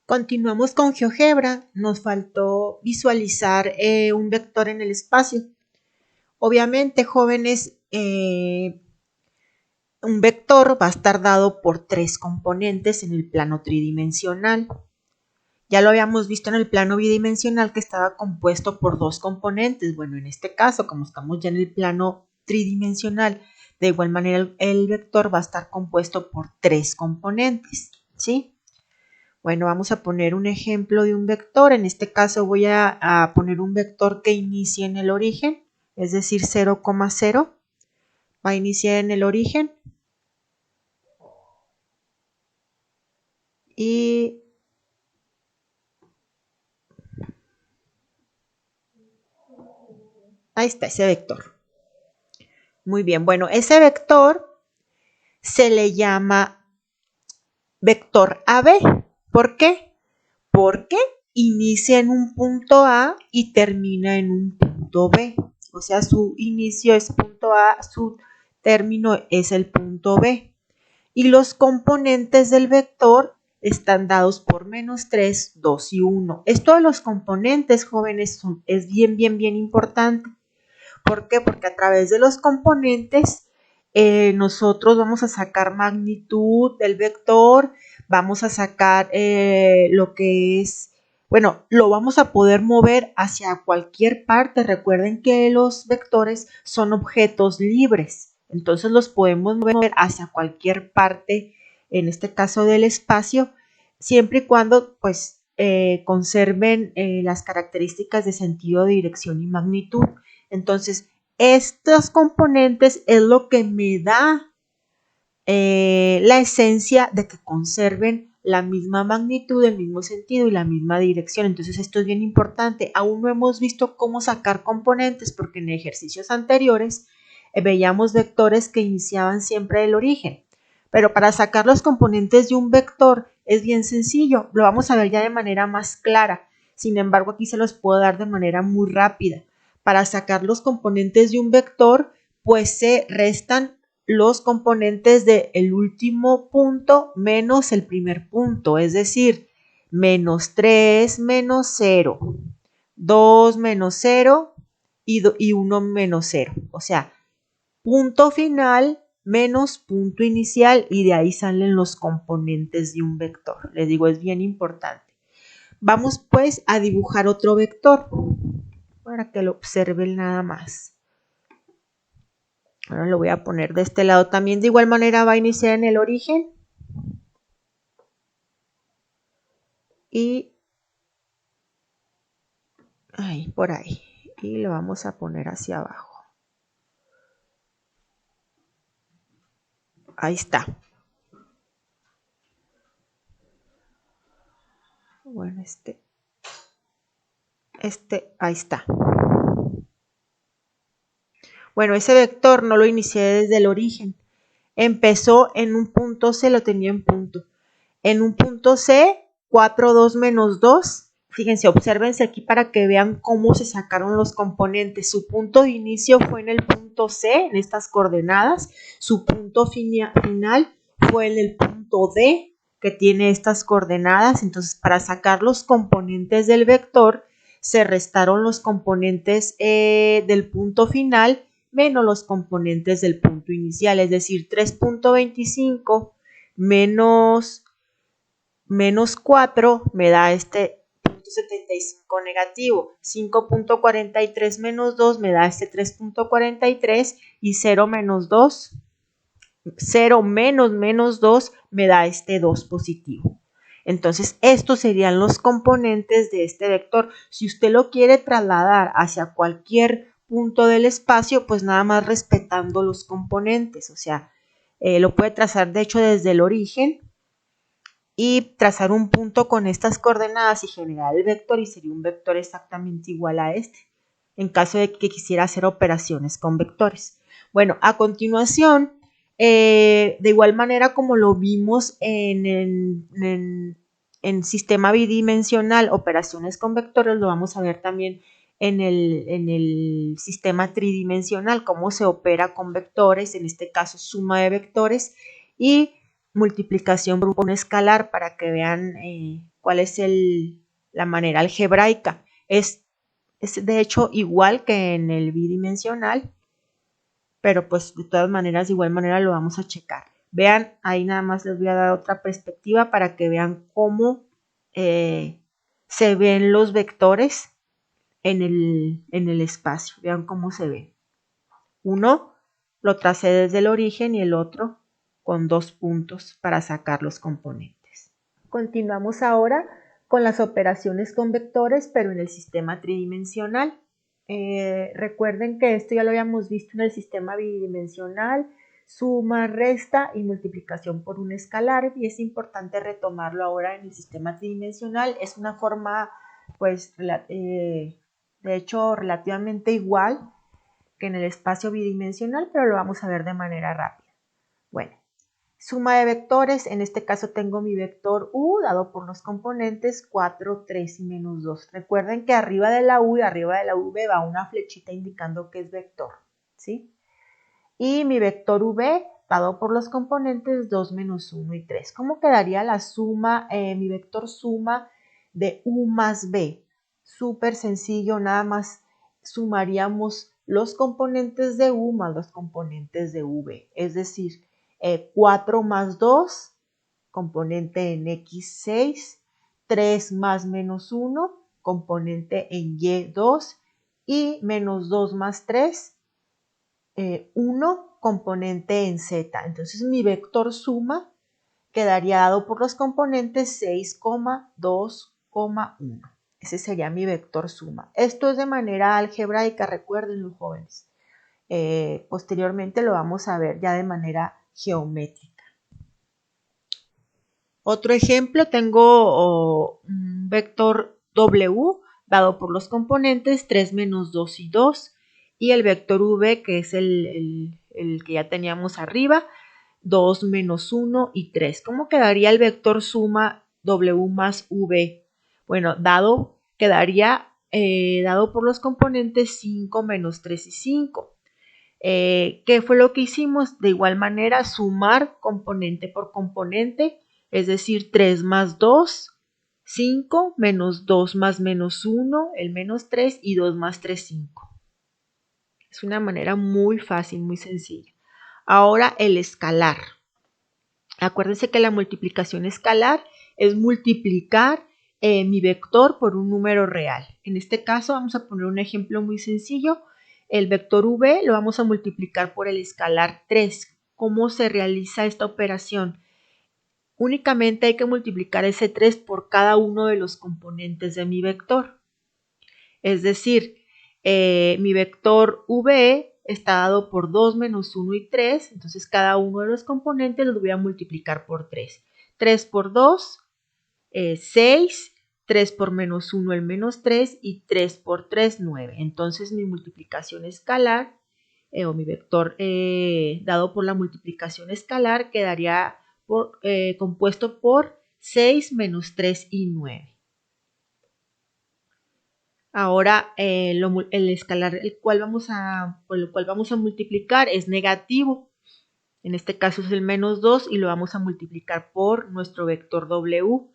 Continuamos con GeoGebra. Nos faltó visualizar un vector en el espacio. Obviamente, jóvenes, un vector va a estar dado por 3 componentes en el plano tridimensional. Ya lo habíamos visto en el plano bidimensional que estaba compuesto por 2 componentes. Bueno, en este caso, como estamos ya en el plano tridimensional, de igual manera el vector va a estar compuesto por 3 componentes, ¿sí? Bueno, vamos a poner un ejemplo de un vector. En este caso voy a poner un vector que inicie en el origen, es decir, 0,0. Va a iniciar en el origen. Y ahí está ese vector. Muy bien, bueno, ese vector se le llama vector AB. ¿Por qué? Porque inicia en un punto A y termina en un punto B. O sea, su inicio es punto A, su término es el punto B. Y los componentes del vector están dados por -3, 2 y 1. Esto de los componentes, jóvenes, es bien importante. ¿Por qué? Porque a través de los componentes nosotros vamos a sacar magnitud del vector, vamos a sacar lo que es, bueno, lo vamos a poder mover hacia cualquier parte. Recuerden que los vectores son objetos libres, entonces los podemos mover hacia cualquier parte, en este caso del espacio, siempre y cuando pues conserven las características de sentido, dirección y magnitud. Entonces, estos componentes es lo que me da la esencia de que conserven la misma magnitud, el mismo sentido y la misma dirección. Entonces, esto es bien importante. Aún no hemos visto cómo sacar componentes porque en ejercicios anteriores veíamos vectores que iniciaban siempre del origen. Pero para sacar los componentes de un vector es bien sencillo. Lo vamos a ver ya de manera más clara. Sin embargo, aquí se los puedo dar de manera muy rápida. Para sacar los componentes de un vector, pues se restan los componentes del último punto menos el primer punto, es decir, -3 menos 0, 2 menos 0 y 1 menos 0. O sea, punto final menos punto inicial y de ahí salen los componentes de un vector. Les digo, es bien importante. Vamos pues a dibujar otro vector para que lo observen nada más. Ahora lo voy a poner de este lado también. De igual manera va a iniciar en el origen. Y ahí, por ahí. Y lo vamos a poner hacia abajo. Ahí está. Bueno, ahí está. Bueno, ese vector no lo inicié desde el origen. Empezó en un punto C, lo tenía en punto. En un punto C, 4, 2 menos 2. Fíjense, obsérvense aquí para que vean cómo se sacaron los componentes. Su punto de inicio fue en el punto C, en estas coordenadas. Su punto final fue en el punto D, que tiene estas coordenadas. Entonces, para sacar los componentes del vector, se restaron los componentes del punto final menos los componentes del punto inicial, es decir, 3.25 menos 4 me da este 0.75 negativo, 5.43 menos 2 me da este 3.43 y 0 menos 2, 0 menos 2 me da este 2 positivo. Entonces, estos serían los componentes de este vector. Si usted lo quiere trasladar hacia cualquier punto del espacio, pues nada más respetando los componentes. O sea, lo puede trazar de hecho desde el origen y trazar un punto con estas coordenadas y generar el vector y sería un vector exactamente igual a este, en caso de que quisiera hacer operaciones con vectores. Bueno, a continuación, de igual manera como lo vimos en sistema bidimensional, operaciones con vectores, lo vamos a ver también en el sistema tridimensional, cómo se opera con vectores, en este caso suma de vectores y multiplicación por un escalar para que vean cuál es la manera algebraica. Es de hecho igual que en el bidimensional, pero pues de todas maneras, de igual manera lo vamos a checar. Vean, ahí nada más les voy a dar otra perspectiva para que vean cómo se ven los vectores en el espacio. Vean cómo se ven. Uno lo tracé desde el origen y el otro con 2 puntos para sacar los componentes. Continuamos ahora con las operaciones con vectores, pero en el sistema tridimensional. Recuerden que esto ya lo habíamos visto en el sistema bidimensional, suma, resta y multiplicación por un escalar, y es importante retomarlo ahora en el sistema tridimensional. Es una forma, pues, de hecho, relativamente igual que en el espacio bidimensional, pero lo vamos a ver de manera rápida. Bueno, suma de vectores, en este caso tengo mi vector u dado por los componentes 4, 3 y menos 2. Recuerden que arriba de la u y arriba de la v va una flechita indicando que es vector, ¿sí? Y mi vector v dado por los componentes 2, menos 1 y 3. ¿Cómo quedaría la suma, mi vector suma de u más v? Súper sencillo, nada más sumaríamos los componentes de u más los componentes de v, es decir, 4 más 2, componente en x6, 3 más menos 1, componente en y2, y menos 2 más 3, 1, componente en z. Entonces mi vector suma quedaría dado por los componentes 6, 2, 1. Ese sería mi vector suma. Esto es de manera algebraica, recuerden los jóvenes. Posteriormente lo vamos a ver ya de manera geométrica. Otro ejemplo, tengo un vector W dado por los componentes 3 menos 2 y 2, y el vector V, que es el que ya teníamos arriba, 2 menos 1 y 3. ¿Cómo quedaría el vector suma W más V? Bueno, quedaría dado por los componentes 5 menos 3 y 5. ¿Qué fue lo que hicimos? De igual manera, sumar componente por componente, es decir, 3 más 2, 5, menos 2 más menos 1, el menos 3, y 2 más 3, 5. Es una manera muy fácil, muy sencilla. Ahora el escalar. Acuérdense que la multiplicación escalar es multiplicar mi vector por un número real. En este caso vamos a poner un ejemplo muy sencillo. El vector v lo vamos a multiplicar por el escalar 3. ¿Cómo se realiza esta operación? Únicamente hay que multiplicar ese 3 por cada uno de los componentes de mi vector. Es decir, mi vector v está dado por 2 menos 1 y 3, entonces cada uno de los componentes los voy a multiplicar por 3. 3 por 2, 6, 3 por menos 1 el menos 3 y 3 por 3, 9. Entonces mi multiplicación escalar o mi vector dado por la multiplicación escalar quedaría compuesto por 6 menos 3 y 9. Ahora el escalar por el cual vamos a multiplicar es negativo. En este caso es el menos 2 y lo vamos a multiplicar por nuestro vector W.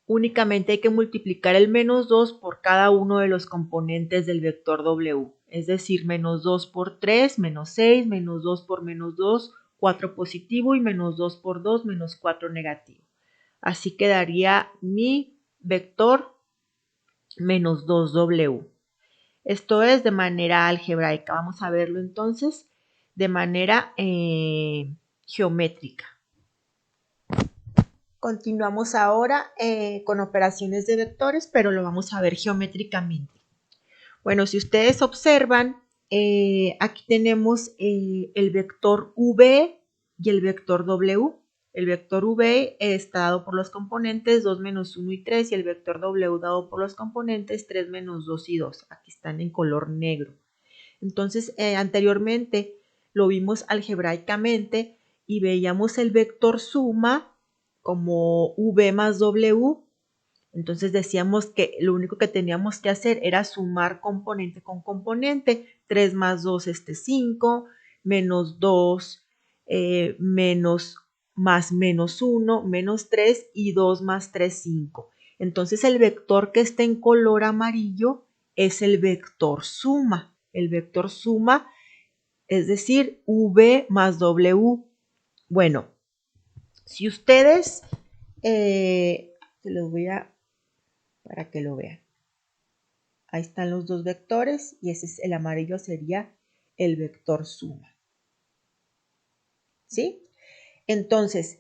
Únicamente hay que multiplicar el menos 2 por cada uno de los componentes del vector W. Es decir, menos 2 por 3, menos 6, menos 2 por menos 2, 4 positivo, y menos 2 por 2, menos 4 negativo. Así quedaría mi vector menos 2W. Esto es de manera algebraica. Vamos a verlo entonces de manera geométrica. Continuamos ahora con operaciones de vectores, pero lo vamos a ver geométricamente. Bueno, si ustedes observan, aquí tenemos el vector V y el vector W. El vector V está dado por los componentes 2 menos 1 y 3, y el vector W dado por los componentes 3 menos 2 y 2. Aquí están en color negro. Entonces, anteriormente lo vimos algebraicamente y veíamos el vector suma como V más W. Entonces decíamos que lo único que teníamos que hacer era sumar componente con componente. 3 más 2, 5, menos 2, menos más menos 1, menos 3, y 2 más 3, 5. Entonces el vector que está en color amarillo es el vector suma. El vector suma, es decir, V más W. Bueno, si ustedes, se los voy a, para que lo vean. Ahí están los dos vectores y ese es el amarillo, sería el vector suma. ¿Sí? Entonces,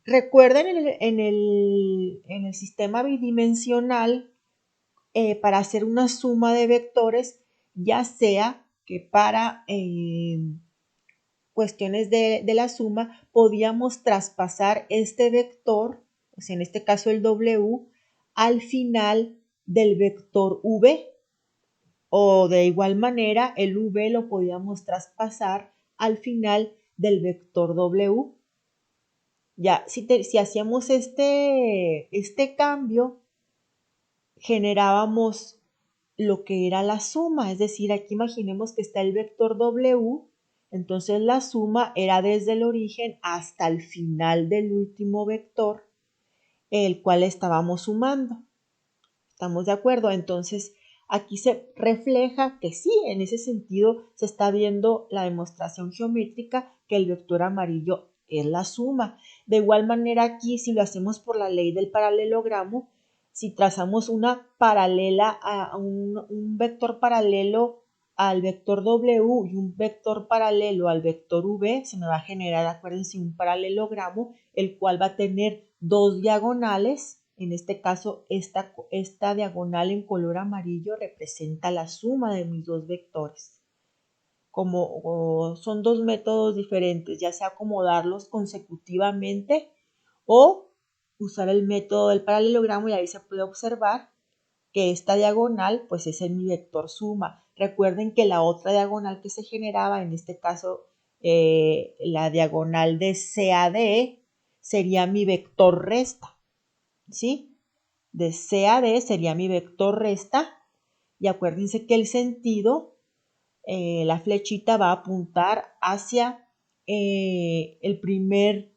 recuerden en el sistema bidimensional, para hacer una suma de vectores, ya sea que para cuestiones de la suma, podíamos traspasar este vector, o sea, en este caso el W, al final del vector V, o de igual manera el V lo podíamos traspasar al final del vector W. Ya, si hacíamos este cambio, generábamos lo que era la suma, es decir, aquí imaginemos que está el vector W, entonces la suma era desde el origen hasta el final del último vector, el cual estábamos sumando. ¿Estamos de acuerdo? Entonces, aquí se refleja que sí, en ese sentido se está viendo la demostración geométrica que el vector amarillo es la suma. De igual manera aquí, si lo hacemos por la ley del paralelogramo, si trazamos una paralela a un vector paralelo al vector W y un vector paralelo al vector V, se me va a generar, acuérdense, un paralelogramo, el cual va a tener dos diagonales. En este caso, esta diagonal en color amarillo representa la suma de mis dos vectores. Como son dos métodos diferentes, ya sea acomodarlos consecutivamente o usar el método del paralelogramo, y ahí se puede observar que esta diagonal pues es mi vector suma. Recuerden que la otra diagonal que se generaba, en este caso la diagonal de CAD, sería mi vector resta, ¿sí? De CAD sería mi vector resta, y acuérdense que el sentido, la flechita va a apuntar hacia el primer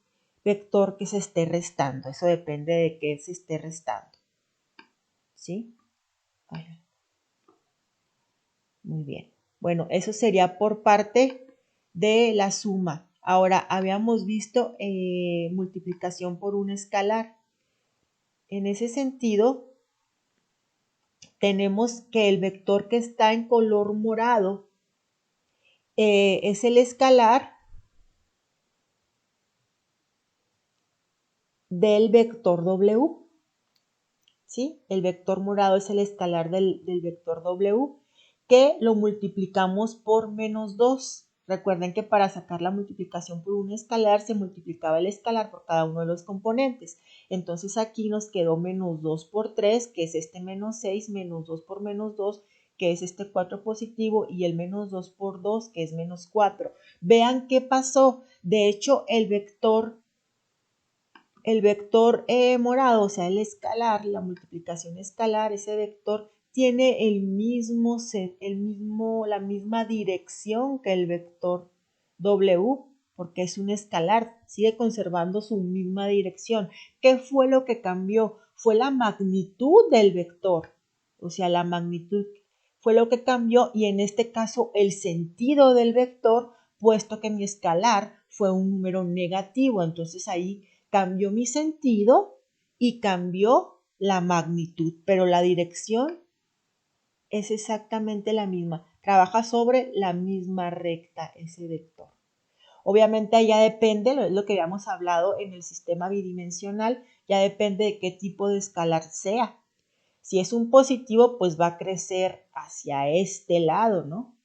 vector que se esté restando. Eso depende de qué se esté restando, ¿sí? Muy bien. Bueno, eso sería por parte de la suma. Ahora, habíamos visto multiplicación por un escalar. En ese sentido, tenemos que el vector que está en color morado es el escalar del vector W. ¿Sí? El vector morado es el escalar del vector W, que lo multiplicamos por menos 2. Recuerden que para sacar la multiplicación por un escalar se multiplicaba el escalar por cada uno de los componentes. Entonces aquí nos quedó menos 2 por 3, que es este menos 6, menos 2 por menos 2, que es este 4 positivo, y el menos 2 por 2, que es menos 4. Vean qué pasó. De hecho, el vector morado, o sea, el escalar, la multiplicación escalar, ese vector tiene la misma dirección que el vector W, porque es un escalar, sigue conservando su misma dirección. ¿Qué fue lo que cambió? Fue la magnitud del vector, o sea, la magnitud fue lo que cambió, y en este caso el sentido del vector, puesto que mi escalar fue un número negativo, entonces ahí cambió mi sentido y cambió la magnitud, pero la dirección es exactamente la misma. Trabaja sobre la misma recta ese vector. Obviamente ya depende, lo que habíamos hablado en el sistema bidimensional, ya depende de qué tipo de escalar sea. Si es un positivo, pues va a crecer hacia este lado, ¿no?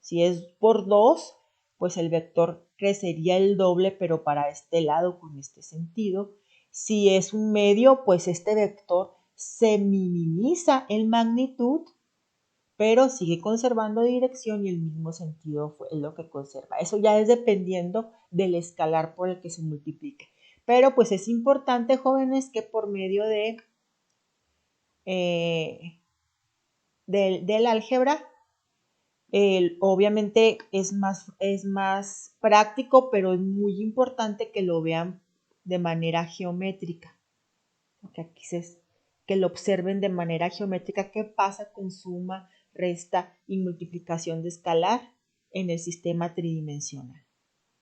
Si es por 2, pues el vector crecería el doble, pero para este lado, con este sentido. Si es un medio, pues este vector se minimiza en magnitud, pero sigue conservando dirección y el mismo sentido es lo que conserva. Eso ya es dependiendo del escalar por el que se multiplique. Pero pues es importante, jóvenes, que por medio del álgebra, obviamente es más práctico, pero es muy importante que lo vean de manera geométrica. Porque aquí que lo observen de manera geométrica qué pasa con suma, resta y multiplicación de escalar en el sistema tridimensional.